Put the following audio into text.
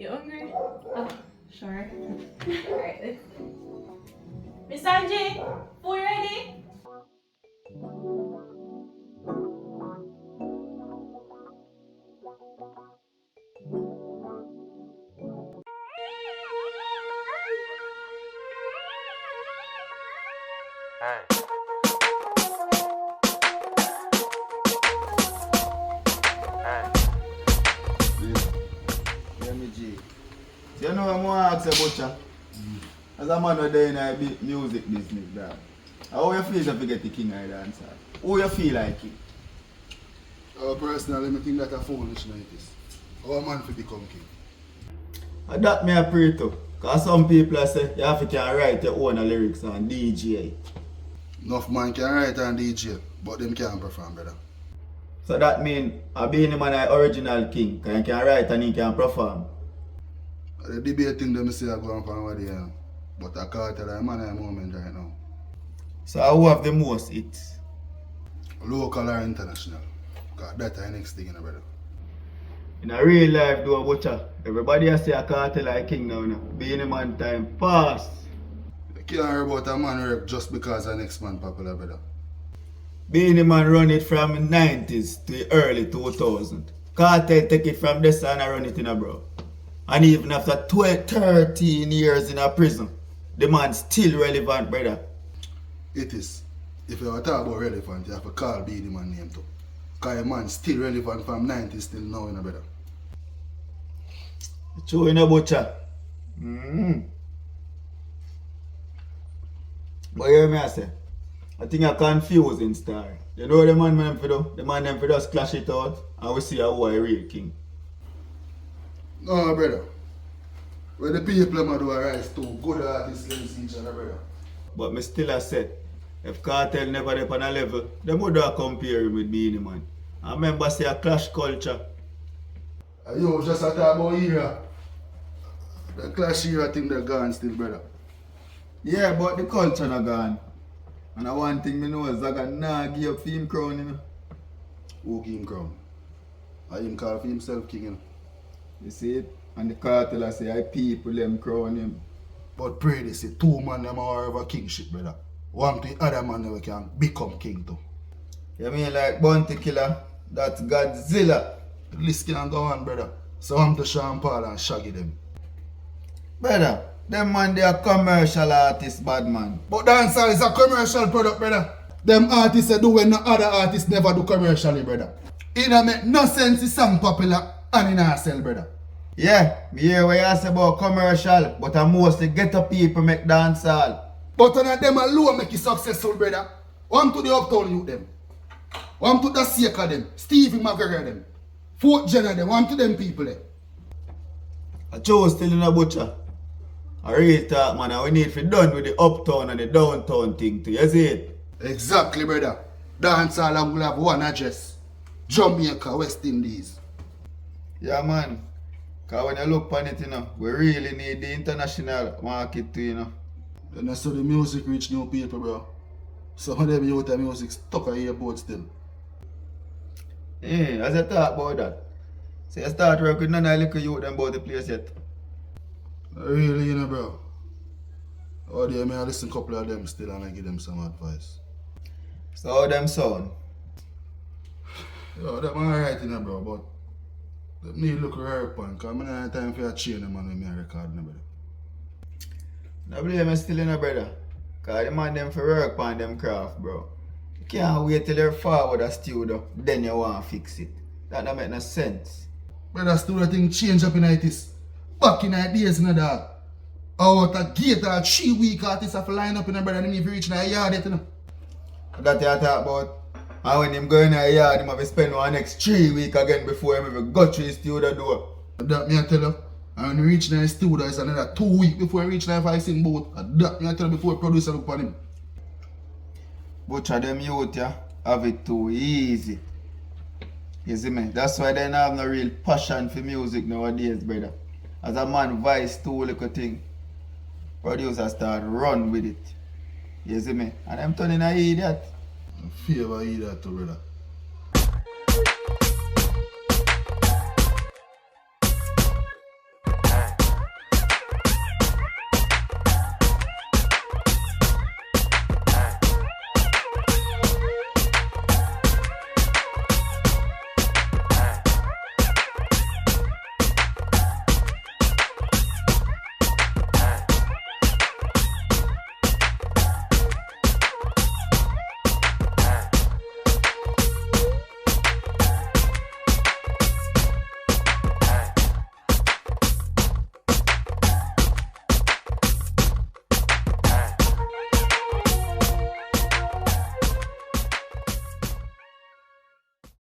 You hungry? Oh, sure. Alright, let's Miss Angie, food ready? Hey, hey. Yeah, me G. So you know what I'm going to ask you, Butcher? As a man who's in a music business, dog. How you feel if you get the king of the dancer? How you feel like it? Personally, I think that a foolish night is. How a man to become king? And that me I pray to. Because some people say you have to can write your own lyrics and DJ. Enough man can write and DJ, but them can't perform, brother. So that means being the man an original king. Because he can write and he can perform. The debate thing them say I go on for over there. But I can't tell a man at the moment right now. So who have the most hits? Local or international. Because that's the next thing, brother. In a real life though, Butcher, everybody has say I can't tell a king now. Being the man time pass. You can't hear about a man rap just because the next man popular, brother. Being the man run it from the 90s to the early 2000s. Cartel take it from this and run it in a bro. And even after 12, 13 years in a prison, the man still relevant, brother. It is. If you want to talk about relevant, you have to call B the man name too. Because the man still relevant from 90s till now, brother. True in a Butcher. But hear me I say, I think a confusing story. You know the man them for do? The man them for just clash it out and we see who a real king. No, brother. When the people them do a rise to good artists against each other, brother. But me still a say, if Cartel never up on a level, them would have compare him with Beanie Man. I remember say a clash culture. You just a talk about era. The clash era thing they're gone still, brother. Yeah, but the culture not gone. And the one thing me know is Zaga nah give up for him crown, you know. Who give him crown? I him call for himself king, you know. You see it? And the Cartel I say I people them crown him. But pray they say two man them are over kingship, brother. One to the other man never can become king too. You mean like Bounty Killer? That's Godzilla. The list can go on, brother. So I'm to Sean Paul and Shaggy them. Brother, them man they are commercial artists, bad man. But dancehall is a commercial product, brother. Them artists they do when no other artists never do commercially, brother. It don't make no sense to song popular and in our sell, brother. Yeah, me hear what you say about commercial, but I mostly ghetto people make dancehall. But none of them alone make it successful, brother. One to the Uptown youth them. One to the Seeker them. Stevie McGregor them. Fort Jenner them. One to them people them. I chose still in a Butcher. I real talk, man, and we need to done with the uptown and the downtown thing too, you see it? Exactly, brother. Dancehall will have one address. Jamaica, West Indies. Yeah, man. Because when you look on it, you know, we really need the international market too, you know. And that's how the music reach new people, bro. Some of them youth and music stuck on airport still. Yeah, as I talk about that. So you start working with none of the little youth them about the place yet. Really, you know, bro. Oh, dear, I listen to a couple of them still and I give them some advice. So how them sound? Yo, them alright, you know, bro, but they need to look rare upon, because I don't have time for a chain them when I record, no, brother. No blame me still in a brother. Because the man them for work on them craft, bro. You can't wait till you're forward a studio, then you want to fix it. That don't make no sense. Brother, still the thing change up in it. Back in the days, you know, that. Out a gate or 3 week artists have to line up in a brother and if you reach in a yard, you know. That you talk about. And when him go in a yard, him have to spend one next 3 weeks again before him even go through his studio door. That me I tell you. And when you reach in the studio, it's another 2 weeks before you reach in the sing boat. And that me I tell you before producer look upon him. Butcher them youth, yeah, have it too easy. You see me? That's why they don't have no real passion for music nowadays, brother. As a man vice too little thing, producers start run with it. You see me? And I'm turning an idiot. I favor you that too, brother.